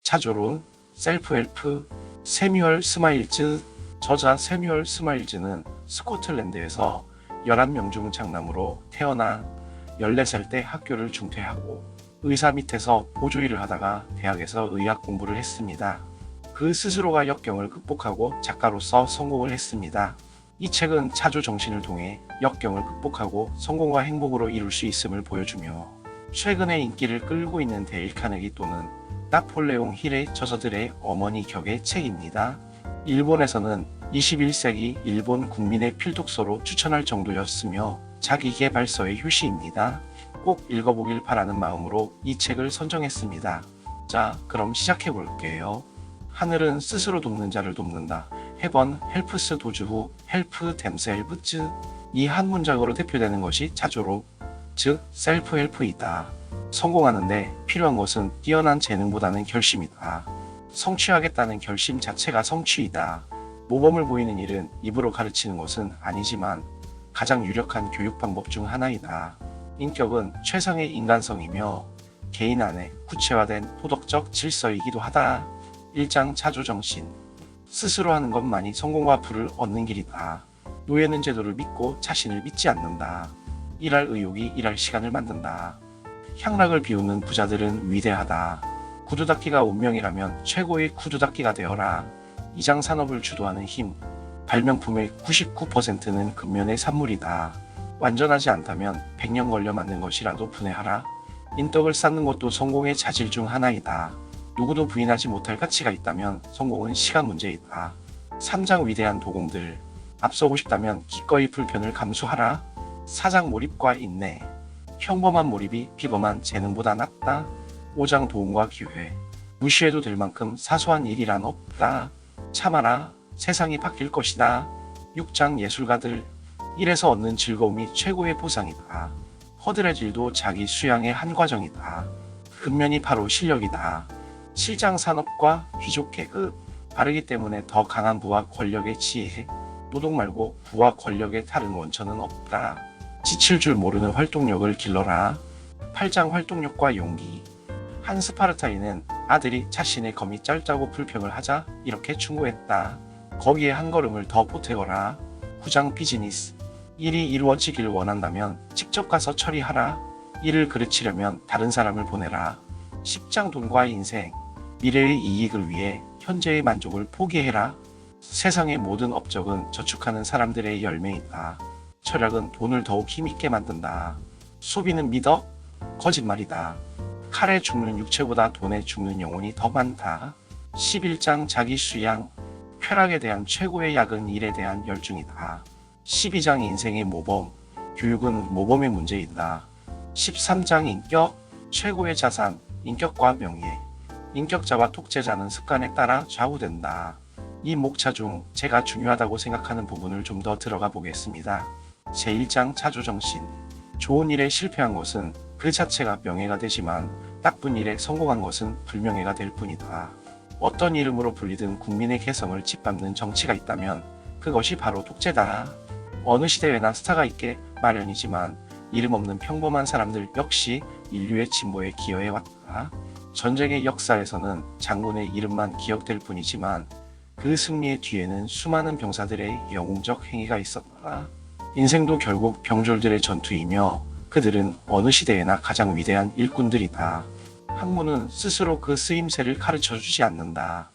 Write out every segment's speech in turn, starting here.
자조론, 셀프헬프, 세뮤얼 스마일즈. 저자 세뮤얼 스마일즈는 스코틀랜드에서 11명 중 장남으로 태어나 14살 때 학교를 중퇴하고 의사 밑에서 보조일을 하다가 대학에서 의학 공부를 했습니다. 그 스스로가 역경을 극복하고 작가로서 성공을 했습니다. 이 책은 자조 정신을 통해 역경을 극복하고 성공과 행복으로 이룰 수 있음을 보여주며 최근에 인기를 끌고 있는 데일 카네기 또는 나폴레옹 힐의 저서들의 어머니 격의 책입니다. 일본에서는 21세기 일본 국민의 필독서로 추천할 정도였으며 자기계발서의 효시입니다. 꼭 읽어보길 바라는 마음으로 이 책을 선정했습니다. 자, 그럼 시작해 볼게요. 하늘은 스스로 돕는 자를 돕는다. 헤번 헬프스 도주 후 헬프 댐셀브즈. 이 한 문장으로 대표되는 것이 자조로, 즉 셀프 헬프이다. 성공하는데 필요한 것은 뛰어난 재능보다는 결심이다. 성취하겠다는 결심 자체가 성취이다. 모범을 보이는 일은 입으로 가르치는 것은 아니지만 가장 유력한 교육 방법 중 하나이다. 인격은 최상의 인간성이며 개인 안에 구체화된 도덕적 질서이기도 하다. 1장 자조정신. 스스로 하는 것만이 성공과 부를 얻는 길이다. 노예는 제도를 믿고 자신을 믿지 않는다. 일할 의욕이 일할 시간을 만든다. 향락을 비우는 부자들은 위대하다. 구두 닦기가 운명이라면 최고의 구두 닦기가 되어라. 2장 산업을 주도하는 힘. 발명품의 99%는 근면의 산물이다. 완전하지 않다면 100년 걸려 만든 것이라도 분해하라. 인덕을 쌓는 것도 성공의 자질 중 하나이다. 누구도 부인하지 못할 가치가 있다면 성공은 시간 문제이다. 3장 위대한 도공들. 앞서고 싶다면 기꺼이 불편을 감수하라. 4장 몰입과 인내. 평범한 몰입이 비범한 재능보다 낫다. 5장 도움과 기회. 무시해도 될 만큼 사소한 일이란 없다. 참아라. 세상이 바뀔 것이다. 6장 예술가들. 일에서 얻는 즐거움이 최고의 보상이다. 허드레질도 자기 수양의 한 과정이다. 근면이 바로 실력이다. 7장 산업과 귀족 계급. 바르기 때문에 더 강한 부와 권력의 지혜. 노동 말고 부와 권력의 다른 원천은 없다. 지칠 줄 모르는 활동력을 길러라. 8장 활동력과 용기. 한 스파르타인은 아들이 자신의 검이 짧다고 불평을 하자 이렇게 충고했다. 거기에 한 걸음을 더 보태거라. 9장 비즈니스. 일이 이루어지길 원한다면 직접 가서 처리하라. 일을 그르치려면 다른 사람을 보내라. 10장 돈과 인생. 미래의 이익을 위해 현재의 만족을 포기해라. 세상의 모든 업적은 저축하는 사람들의 열매이다. 철학은 돈을 더욱 힘있게 만든다. 소비는 미덕? 거짓말이다. 칼에 죽는 육체보다 돈에 죽는 영혼이 더 많다. 11장 자기 수양. 쾌락에 대한 최고의 약은 일에 대한 열중이다. 12장 인생의 모범. 교육은 모범의 문제이다. 13장 인격. 최고의 자산. 인격과 명예. 인격자와 독재자는 습관에 따라 좌우된다. 이 목차 중 제가 중요하다고 생각하는 부분을 좀 더 들어가 보겠습니다. 제1장 자조정신. 좋은 일에 실패한 것은 그 자체가 명예가 되지만 나쁜 일에 성공한 것은 불명예가 될 뿐이다. 어떤 이름으로 불리든 국민의 개성을 짓밟는 정치가 있다면 그것이 바로 독재다. 어느 시대에나 스타가 있게 마련이지만 이름 없는 평범한 사람들 역시 인류의 진보에 기여해왔다. 전쟁의 역사에서는 장군의 이름만 기억될 뿐이지만 그 승리의 뒤에는 수많은 병사들의 영웅적 행위가 있었다. 인생도 결국 병졸들의 전투이며 그들은 어느 시대에나 가장 위대한 일꾼들이다. 학문은 스스로 그 쓰임새를 가르쳐주지 않는다.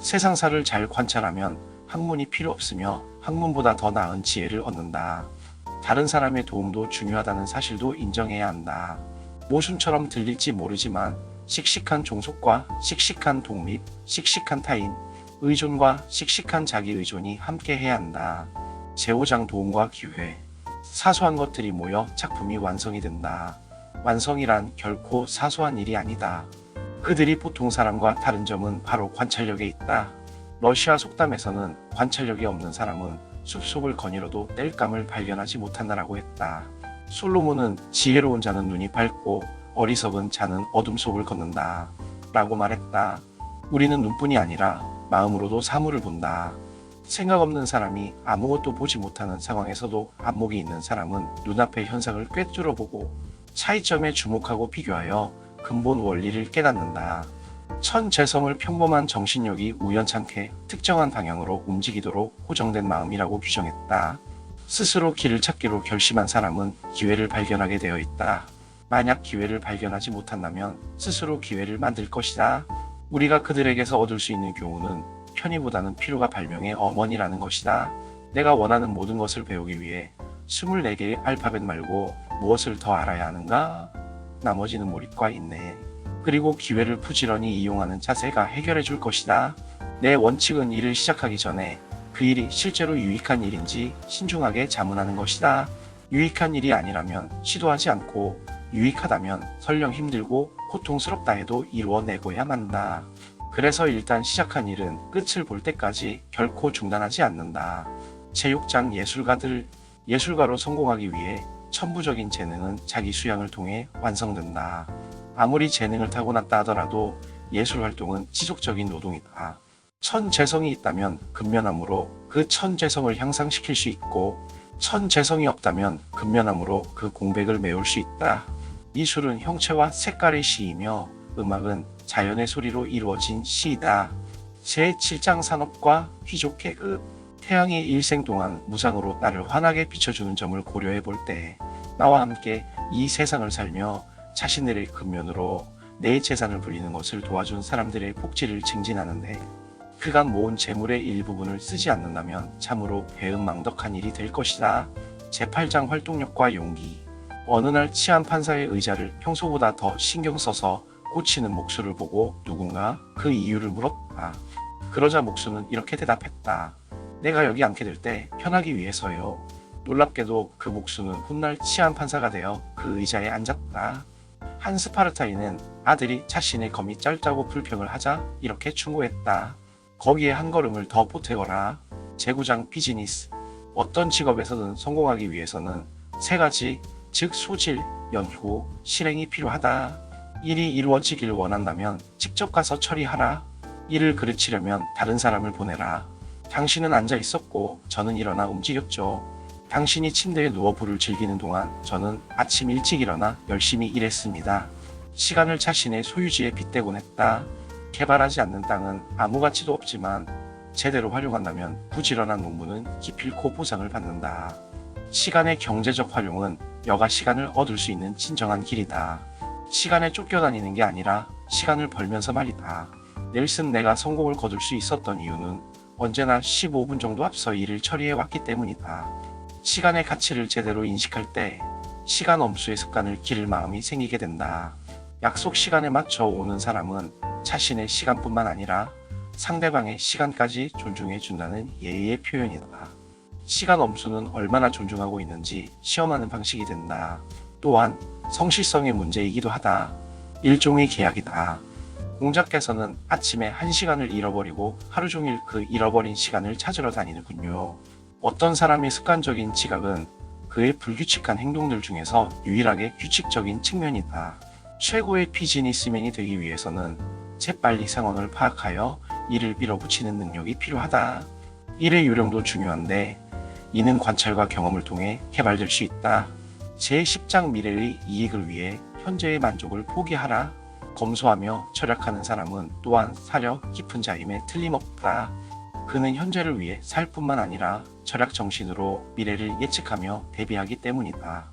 세상사를 잘 관찰하면 학문이 필요 없으며 학문보다 더 나은 지혜를 얻는다. 다른 사람의 도움도 중요하다는 사실도 인정해야 한다. 모순처럼 들릴지 모르지만 씩씩한 종속과 씩씩한 독립, 씩씩한 타인, 의존과 씩씩한 자기 의존이 함께 해야 한다. 제5장 도움과 기회. 사소한 것들이 모여 작품이 완성이 된다. 완성이란 결코 사소한 일이 아니다. 그들이 보통 사람과 다른 점은 바로 관찰력에 있다. 러시아 속담에서는 관찰력이 없는 사람은 숲속을 거닐어도 땔감을 발견하지 못한다라고 했다. 솔로몬은 지혜로운 자는 눈이 밝고 어리석은 자는 어둠 속을 걷는다 라고 말했다. 우리는 눈뿐이 아니라 마음으로도 사물을 본다. 생각 없는 사람이 아무것도 보지 못하는 상황에서도 안목이 있는 사람은 눈앞의 현상을 꿰뚫어 보고 차이점에 주목하고 비교하여 근본 원리를 깨닫는다. 천재성을 평범한 정신력이 우연찮게 특정한 방향으로 움직이도록 고정된 마음이라고 규정했다. 스스로 길을 찾기로 결심한 사람은 기회를 발견하게 되어 있다. 만약 기회를 발견하지 못한다면 스스로 기회를 만들 것이다. 우리가 그들에게서 얻을 수 있는 교훈은 편의보다는 필요가 발명의 어머니라는 것이다. 내가 원하는 모든 것을 배우기 위해 24개의 알파벳 말고 무엇을 더 알아야 하는가? 나머지는 몰입과 인내, 그리고 기회를 부지런히 이용하는 자세가 해결해 줄 것이다. 내 원칙은 일을 시작하기 전에 그 일이 실제로 유익한 일인지 신중하게 자문하는 것이다. 유익한 일이 아니라면 시도하지 않고, 유익하다면 설령 힘들고 고통스럽다 해도 이루어내고야 만다. 그래서 일단 시작한 일은 끝을 볼 때까지 결코 중단하지 않는다. 체육장 예술가로 성공하기 위해 천부적인 재능은 자기 수양을 통해 완성된다. 아무리 재능을 타고났다 하더라도 예술 활동은 지속적인 노동이다. 천재성이 있다면 근면함으로 그 천재성을 향상시킬 수 있고, 천재성이 없다면 근면함으로 그 공백을 메울 수 있다. 미술은 형체와 색깔의 시이며 음악은 자연의 소리로 이루어진 시이다. 제7장 산업과 휘족 계급. 태양이 일생 동안 무상으로 나를 환하게 비춰주는 점을 고려해 볼 때 나와 함께 이 세상을 살며 자신들의 근면으로 내 재산을 불리는 것을 도와준 사람들의 복지를 증진하는데 그간 모은 재물의 일부분을 쓰지 않는다면 참으로 배은망덕한 일이 될 것이다. 제8장 활동력과 용기. 어느 날 치안 판사의 의자를 평소보다 더 신경 써서 고치는 목수를 보고 누군가 그 이유를 물었다. 그러자 목수는 이렇게 대답했다. 내가 여기 앉게 될 때 편하기 위해서요. 놀랍게도 그 목수는 훗날 치안 판사가 되어 그 의자에 앉았다. 한 스파르타인은 아들이 자신의 검이 짧다고 불평을 하자 이렇게 충고했다. 거기에 한 걸음을 더 보태거라. 제구장 비즈니스. 어떤 직업에서든 성공하기 위해서는 세 가지, 즉 소질, 연후, 실행이 필요하다. 일이 이루어지길 원한다면 직접 가서 처리하라. 일을 그르치려면 다른 사람을 보내라. 당신은 앉아 있었고 저는 일어나 움직였죠. 당신이 침대에 누워 불을 즐기는 동안 저는 아침 일찍 일어나 열심히 일했습니다. 시간을 자신의 소유지에 빗대곤 했다. 개발하지 않는 땅은 아무 가치도 없지만 제대로 활용한다면 부지런한 농부는 기필코 보상을 받는다. 시간의 경제적 활용은 여가 시간을 얻을 수 있는 진정한 길이다. 시간에 쫓겨다니는 게 아니라 시간을 벌면서 말이다. 넬슨 내가 성공을 거둘 수 있었던 이유는 언제나 15분 정도 앞서 일을 처리해 왔기 때문이다. 시간의 가치를 제대로 인식할 때 시간 엄수의 습관을 기를 마음이 생기게 된다. 약속 시간에 맞춰 오는 사람은 자신의 시간뿐만 아니라 상대방의 시간까지 존중해 준다는 예의의 표현이다. 시간 엄수는 얼마나 존중하고 있는지 시험하는 방식이 된다. 또한 성실성의 문제이기도 하다. 일종의 계약이다. 공자께서는 아침에 1시간을 잃어버리고 하루 종일 그 잃어버린 시간을 찾으러 다니는군요. 어떤 사람의 습관적인 지각은 그의 불규칙한 행동들 중에서 유일하게 규칙적인 측면이다. 최고의 비즈니스맨이 되기 위해서는 재빨리 상황을 파악하여 이를 밀어붙이는 능력이 필요하다. 일의 요령도 중요한데 이는 관찰과 경험을 통해 개발될 수 있다. 제10장 미래의 이익을 위해 현재의 만족을 포기하라. 검소하며 절약하는 사람은 또한 사려 깊은 자임에 틀림없다. 그는 현재를 위해 살 뿐만 아니라 절약 정신으로 미래를 예측하며 대비하기 때문이다.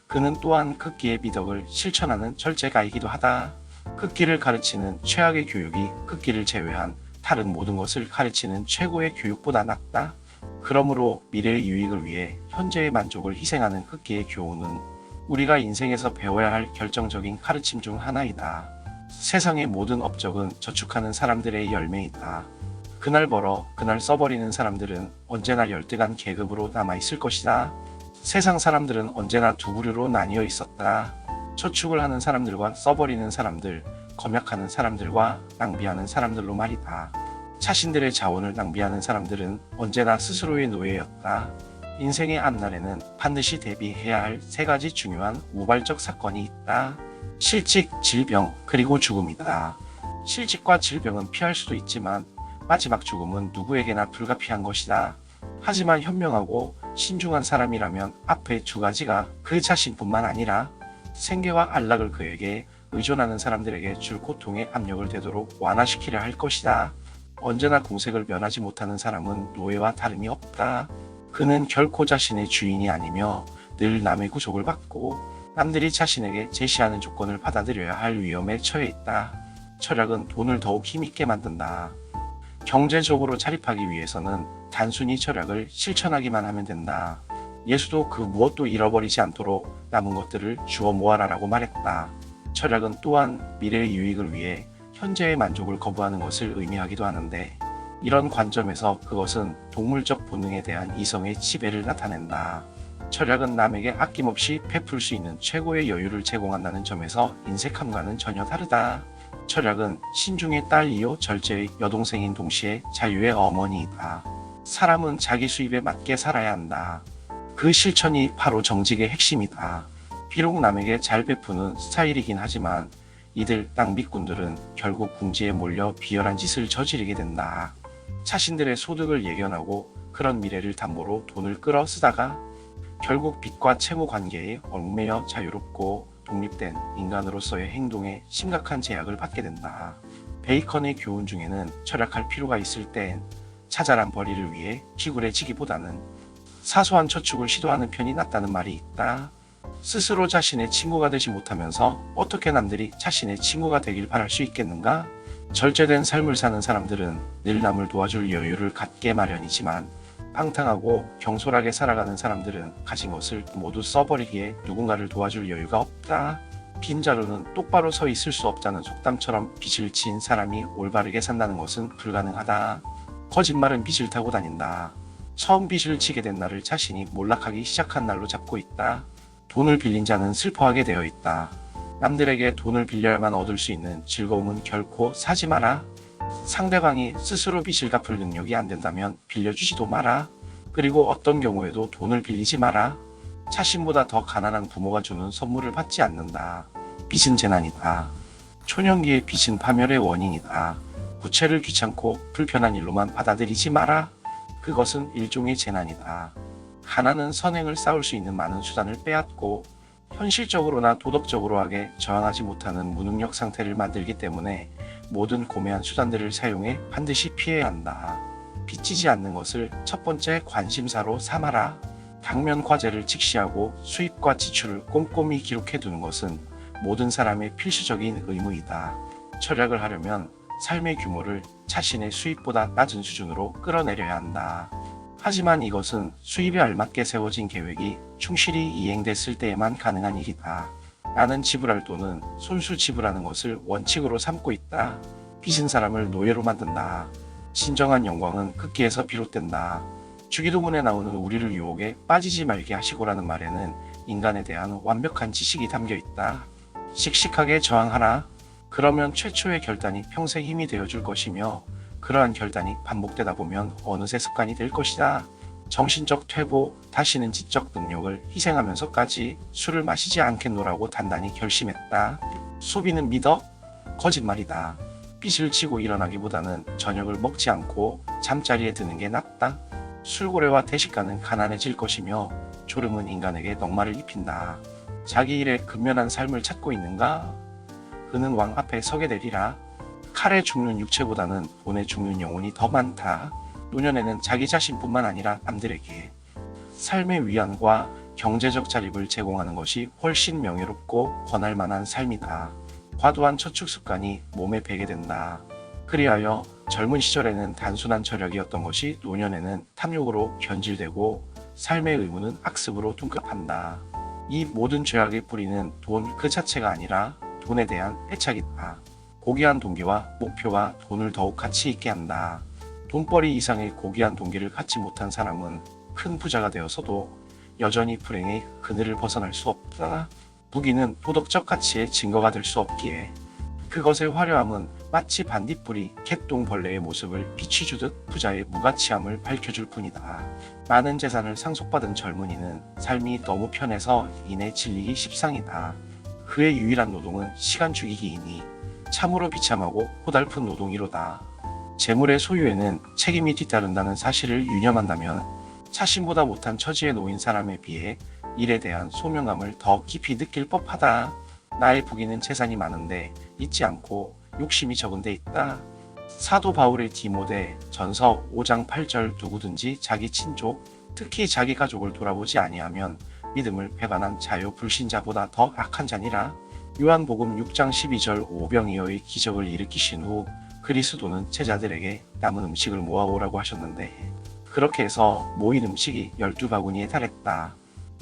그는 또한 극기의 미덕을 실천하는 절제가이기도 하다. 극기를 가르치는 최악의 교육이 극기를 제외한 다른 모든 것을 가르치는 최고의 교육보다 낫다. 그러므로 미래의 유익을 위해 현재의 만족을 희생하는 극기의 교훈은 우리가 인생에서 배워야 할 결정적인 가르침 중 하나이다. 세상의 모든 업적은 저축하는 사람들의 열매이다. 그날 벌어 그날 써버리는 사람들은 언제나 열등한 계급으로 남아있을 것이다. 세상 사람들은 언제나 두 부류로 나뉘어 있었다. 저축을 하는 사람들과 써버리는 사람들, 검약하는 사람들과 낭비하는 사람들로 말이다. 자신들의 자원을 낭비하는 사람들은 언제나 스스로의 노예였다. 인생의 앞날에는 반드시 대비해야 할 세 가지 중요한 우발적 사건이 있다. 실직, 질병, 그리고 죽음이다. 실직과 질병은 피할 수도 있지만 마지막 죽음은 누구에게나 불가피한 것이다. 하지만 현명하고 신중한 사람이라면 앞에 두 가지가 그 자신뿐만 아니라 생계와 안락을 그에게 의존하는 사람들에게 줄 고통의 압력을 되도록 완화시키려 할 것이다. 언제나 공색을 면하지 못하는 사람은 노예와 다름이 없다. 그는 결코 자신의 주인이 아니며 늘 남의 구속을 받고 남들이 자신에게 제시하는 조건을 받아들여야 할 위험에 처해 있다. 철학은 돈을 더욱 힘있게 만든다. 경제적으로 자립하기 위해서는 단순히 철학을 실천하기만 하면 된다. 예수도 그 무엇도 잃어버리지 않도록 남은 것들을 주워 모아라라고 말했다. 철학은 또한 미래의 유익을 위해 현재의 만족을 거부하는 것을 의미하기도 하는데, 이런 관점에서 그것은 동물적 본능에 대한 이성의 지배를 나타낸다. 철학은 남에게 아낌없이 베풀 수 있는 최고의 여유를 제공한다는 점에서 인색함과는 전혀 다르다. 철학은 신중의 딸이요 절제의 여동생인 동시에 자유의 어머니이다. 사람은 자기 수입에 맞게 살아야 한다. 그 실천이 바로 정직의 핵심이다. 비록 남에게 잘 베푸는 스타일이긴 하지만 이들 낭비꾼들은 결국 궁지에 몰려 비열한 짓을 저지르게 된다. 자신들의 소득을 예견하고 그런 미래를 담보로 돈을 끌어 쓰다가 결국 빚과 채무 관계에 얽매여 자유롭고 독립된 인간으로서의 행동에 심각한 제약을 받게 된다. 베이컨의 교훈 중에는 절약할 필요가 있을 땐 자잘한 벌이를 위해 기굴해지기보다는 사소한 저축을 시도하는 편이 낫다는 말이 있다. 스스로 자신의 친구가 되지 못하면서 어떻게 남들이 자신의 친구가 되길 바랄 수 있겠는가? 절제된 삶을 사는 사람들은 늘 남을 도와줄 여유를 갖게 마련이지만, 방탕하고 경솔하게 살아가는 사람들은 가진 것을 모두 써버리기에 누군가를 도와줄 여유가 없다. 빈자루는 똑바로 서 있을 수 없다는 속담처럼 빚을 지은 사람이 올바르게 산다는 것은 불가능하다. 거짓말은 빚을 타고 다닌다. 처음 빚을 지게 된 날을 자신이 몰락하기 시작한 날로 잡고 있다. 돈을 빌린 자는 슬퍼하게 되어 있다. 남들에게 돈을 빌려야만 얻을 수 있는 즐거움은 결코 사지 마라. 상대방이 스스로 빚을 갚을 능력이 안 된다면 빌려주지도 마라. 그리고 어떤 경우에도 돈을 빌리지 마라. 자신보다 더 가난한 부모가 주는 선물을 받지 않는다. 빚은 재난이다. 초년기의 빚은 파멸의 원인이다. 부채를 귀찮고 불편한 일로만 받아들이지 마라. 그것은 일종의 재난이다. 하나는 선행을 쌓을 수 있는 많은 수단을 빼앗고 현실적으로나 도덕적으로 하게 저항하지 못하는 무능력 상태를 만들기 때문에 모든 고매한 수단들을 사용해 반드시 피해야 한다. 빚지지 않는 것을 첫 번째 관심사로 삼아라. 당면 과제를 직시하고 수입과 지출을 꼼꼼히 기록해 두는 것은 모든 사람의 필수적인 의무이다. 절약을 하려면 삶의 규모를 자신의 수입보다 낮은 수준으로 끌어내려야 한다. 하지만 이것은 수입에 알맞게 세워진 계획이 충실히 이행됐을 때에만 가능한 일이다. 나는 지불할 돈은 손수 지불하는 것을 원칙으로 삼고 있다. 빚은 사람을 노예로 만든다. 진정한 영광은 극기에서 비롯된다. 주기도문에 나오는 우리를 유혹에 빠지지 말게 하시고라는 말에는 인간에 대한 완벽한 지식이 담겨 있다. 씩씩하게 저항하라. 그러면 최초의 결단이 평생 힘이 되어줄 것이며, 그러한 결단이 반복되다 보면 어느새 습관이 될 것이다. 정신적 퇴보, 다시는 지적 능력을 희생하면서까지 술을 마시지 않겠노라고 단단히 결심했다. 소비는 미덕? 거짓말이다. 빚을 지고 일어나기보다는 저녁을 먹지 않고 잠자리에 드는 게 낫다. 술고래와 대식가는 가난해질 것이며 졸음은 인간에게 넉마를 입힌다. 자기 일에 근면한 삶을 찾고 있는가? 그는 왕 앞에 서게 되리라. 칼에 죽는 육체보다는 돈에 죽는 영혼이 더 많다. 노년에는 자기 자신뿐만 아니라 남들에게 삶의 위안과 경제적 자립을 제공하는 것이 훨씬 명예롭고 권할 만한 삶이다. 과도한 저축 습관이 몸에 배게 된다. 그리하여 젊은 시절에는 단순한 절약이었던 것이 노년에는 탐욕으로 변질되고 삶의 의무는 악습으로 둔갑한다. 이 모든 죄악의 뿌리는 돈 그 자체가 아니라 돈에 대한 애착이다. 고귀한 동기와 목표가 돈을 더욱 가치 있게 한다. 돈벌이 이상의 고귀한 동기를 갖지 못한 사람은 큰 부자가 되어서도 여전히 불행의 그늘을 벗어날 수 없다. 무기는 도덕적 가치의 증거가 될 수 없기에 그것의 화려함은 마치 반딧불이 갯동벌레의 모습을 비추주듯 부자의 무가치함을 밝혀줄 뿐이다. 많은 재산을 상속받은 젊은이는 삶이 너무 편해서 이내 질리기 십상이다. 그의 유일한 노동은 시간 죽이기이니 참으로 비참하고 고달픈 노동이로다. 재물의 소유에는 책임이 뒤따른다는 사실을 유념한다면 자신보다 못한 처지에 놓인 사람에 비해 일에 대한 소명감을 더 깊이 느낄 법하다. 나의 부귀는 재산이 많은데 잊지 않고 욕심이 적은 데 있다. 사도 바울의 디모데 전서 5장 8절 누구든지 자기 친족 특히 자기 가족을 돌아보지 아니하면 믿음을 배반한 자요 불신자보다 더 악한 자니라. 요한복음 6장 12절 오병이어의 기적을 일으키신 후 그리스도는 제자들에게 남은 음식을 모아오라고 하셨는데 그렇게 해서 모인 음식이 12바구니에 달했다.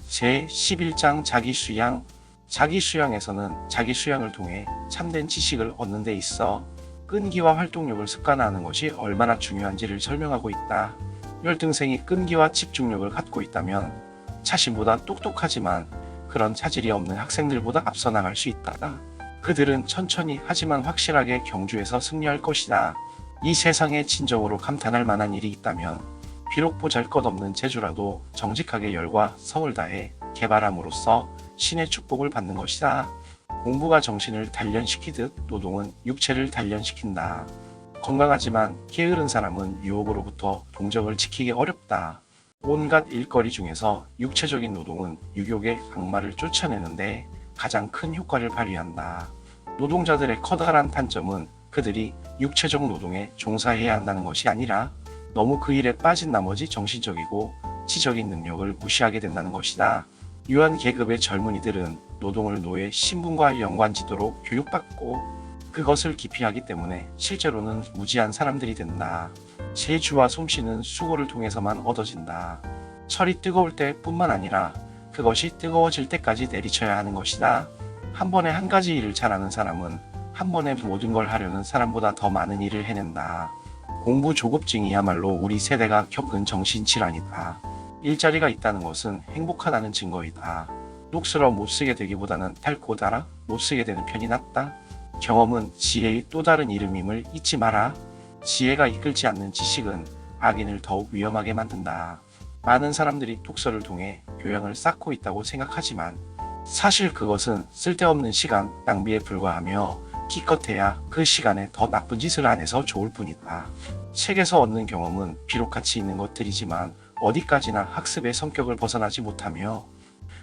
제11장 자기수양. 자기수양에서는 자기수양을 통해 참된 지식을 얻는 데 있어 끈기와 활동력을 습관화하는 것이 얼마나 중요한지를 설명하고 있다. 열등생이 끈기와 집중력을 갖고 있다면 자신보다 똑똑하지만 그런 차질이 없는 학생들보다 앞서 나갈 수 있다. 그들은 천천히 하지만 확실하게 경주에서 승리할 것이다. 이 세상에 진정으로 감탄할 만한 일이 있다면 비록 보잘것없는 재주라도 정직하게 열과 성을 다해 개발함으로써 신의 축복을 받는 것이다. 공부가 정신을 단련시키듯 노동은 육체를 단련시킨다. 건강하지만 게으른 사람은 유혹으로부터 동정을 지키기 어렵다. 온갖 일거리 중에서 육체적인 노동은 유욕의 악마를 쫓아내는데 가장 큰 효과를 발휘한다. 노동자들의 커다란 단점은 그들이 육체적 노동에 종사해야 한다는 것이 아니라 너무 그 일에 빠진 나머지 정신적이고 지적인 능력을 무시하게 된다는 것이다. 유한 계급의 젊은이들은 노동을 노예 신분과 연관지도로 교육받고 그것을 기피하기 때문에 실제로는 무지한 사람들이 된다. 재주와 솜씨는 수고를 통해서만 얻어진다. 철이 뜨거울 때뿐만 아니라 그것이 뜨거워질 때까지 내리쳐야 하는 것이다. 한 번에 한 가지 일을 잘하는 사람은 한 번에 모든 걸 하려는 사람보다 더 많은 일을 해낸다. 공부 조급증이야말로 우리 세대가 겪은 정신질환이다. 일자리가 있다는 것은 행복하다는 증거이다. 녹슬어 못쓰게 되기보다는 달고 달아 못쓰게 되는 편이 낫다. 경험은 지혜의 또 다른 이름임을 잊지 마라. 지혜가 이끌지 않는 지식은 악인을 더욱 위험하게 만든다. 많은 사람들이 독서를 통해 교양을 쌓고 있다고 생각하지만 사실 그것은 쓸데없는 시간 낭비에 불과하며 기껏해야 그 시간에 더 나쁜 짓을 안 해서 좋을 뿐이다. 책에서 얻는 경험은 비록 가치 있는 것들이지만 어디까지나 학습의 성격을 벗어나지 못하며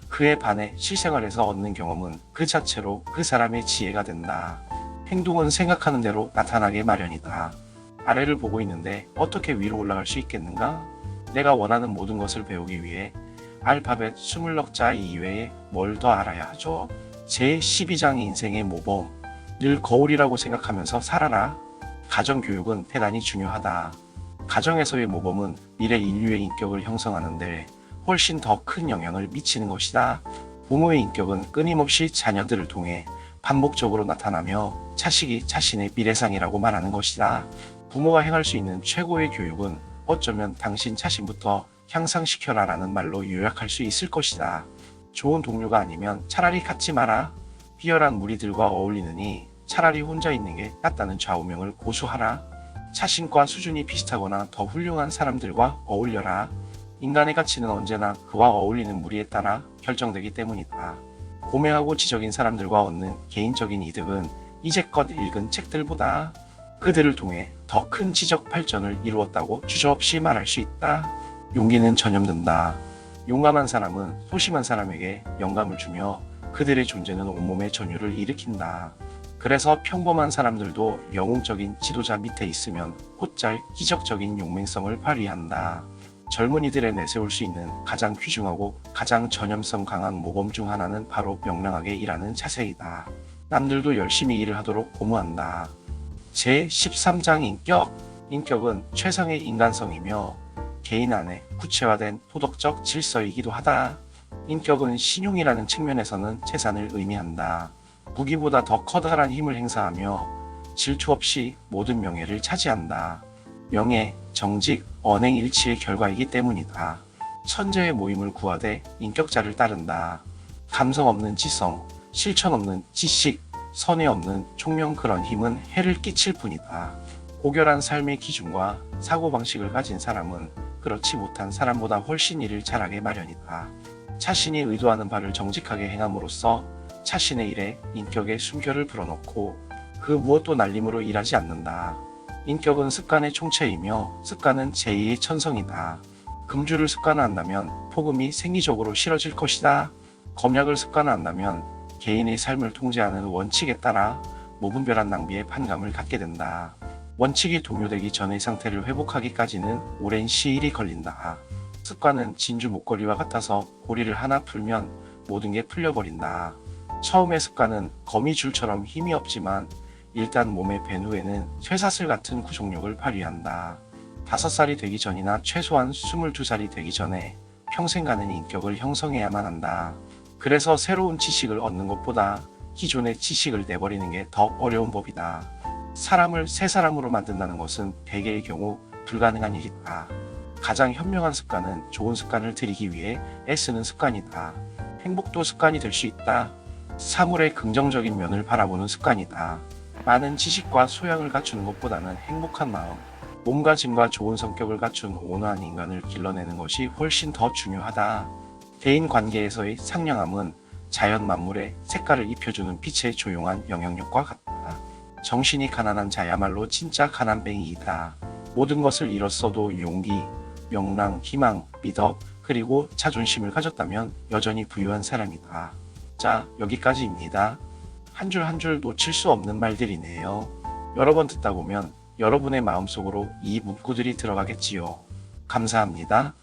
그에 반해 실생활에서 얻는 경험은 그 자체로 그 사람의 지혜가 된다. 행동은 생각하는 대로 나타나게 마련이다. 아래를 보고 있는데 어떻게 위로 올라갈 수 있겠는가? 내가 원하는 모든 것을 배우기 위해 알파벳 20자 이외에 뭘 더 알아야 하죠? 제12장 인생의 모범. 늘 거울이라고 생각하면서 살아라. 가정교육은 대단히 중요하다. 가정에서의 모범은 미래 인류의 인격을 형성하는데 훨씬 더 큰 영향을 미치는 것이다. 부모의 인격은 끊임없이 자녀들을 통해 반복적으로 나타나며 자식이 자신의 미래상이라고 말하는 것이다. 부모가 행할 수 있는 최고의 교육은 어쩌면 당신 자신부터 향상시켜라 라는 말로 요약할 수 있을 것이다. 좋은 동료가 아니면 차라리 갖지 마라. 비열한 무리들과 어울리느니 차라리 혼자 있는 게 낫다는 좌우명을 고수하라. 자신과 수준이 비슷하거나 더 훌륭한 사람들과 어울려라. 인간의 가치는 언제나 그와 어울리는 무리에 따라 결정되기 때문이다. 고매하고 지적인 사람들과 얻는 개인적인 이득은 이제껏 읽은 책들보다 그들을 통해 더 큰 지적 발전을 이루었다고 주저없이 말할 수 있다. 용기는 전염된다. 용감한 사람은 소심한 사람에게 영감을 주며 그들의 존재는 온몸의 전율을 일으킨다. 그래서 평범한 사람들도 영웅적인 지도자 밑에 있으면 곧잘 기적적인 용맹성을 발휘한다. 젊은이들에 내세울 수 있는 가장 귀중하고 가장 전염성 강한 모범 중 하나는 바로 명랑하게 일하는 자세이다. 남들도 열심히 일을 하도록 고무한다. 제13장 인격. 인격은 최상의 인간성이며 개인 안에 구체화된 도덕적 질서이기도 하다. 인격은 신용이라는 측면에서는 재산을 의미한다. 무기보다 더 커다란 힘을 행사하며 질투 없이 모든 명예를 차지한다. 명예, 정직, 언행 일치의 결과이기 때문이다. 천재의 모임을 구하되 인격자를 따른다. 감성 없는 지성, 실천 없는 지식, 선의 없는 총명 그런 힘은 해를 끼칠 뿐이다. 고결한 삶의 기준과 사고방식을 가진 사람은 그렇지 못한 사람보다 훨씬 일을 잘하게 마련이다. 자신이 의도하는 바를 정직하게 행함으로써 자신의 일에 인격의 숨결을 불어넣고 그 무엇도 날림으로 일하지 않는다. 인격은 습관의 총체이며 습관은 제2의 천성이다. 금주를 습관화한다면 폭음이 생리적으로 싫어질 것이다. 검약을 습관화한다면 개인의 삶을 통제하는 원칙에 따라 무분별한 낭비에 반감을 갖게 된다. 원칙이 동요되기 전의 상태를 회복하기까지는 오랜 시일이 걸린다. 습관은 진주 목걸이와 같아서 고리를 하나 풀면 모든 게 풀려버린다. 처음의 습관은 거미줄처럼 힘이 없지만 일단 몸에 밴 후에는 쇠사슬 같은 구속력을 발휘한다. 5살이 되기 전이나 최소한 22살이 되기 전에 평생 가는 인격을 형성해야만 한다. 그래서 새로운 지식을 얻는 것보다 기존의 지식을 내버리는 게 더 어려운 법이다. 사람을 새 사람으로 만든다는 것은 대개의 경우 불가능한 일이다. 가장 현명한 습관은 좋은 습관을 들이기 위해 애쓰는 습관이다. 행복도 습관이 될 수 있다. 사물의 긍정적인 면을 바라보는 습관이다. 많은 지식과 소양을 갖추는 것보다는 행복한 마음, 몸과 짐과 좋은 성격을 갖춘 온화한 인간을 길러내는 것이 훨씬 더 중요하다. 대인 관계에서의 상냥함은 자연 만물에 색깔을 입혀주는 빛의 조용한 영향력과 같다. 정신이 가난한 자야말로 진짜 가난뱅이이다. 모든 것을 잃었어도 용기, 명랑, 희망, 미덕, 그리고 자존심을 가졌다면 여전히 부유한 사람이다. 자, 여기까지입니다. 한 줄 한 줄 놓칠 수 없는 말들이네요. 여러 번 듣다 보면 여러분의 마음속으로 이 문구들이 들어가겠지요. 감사합니다.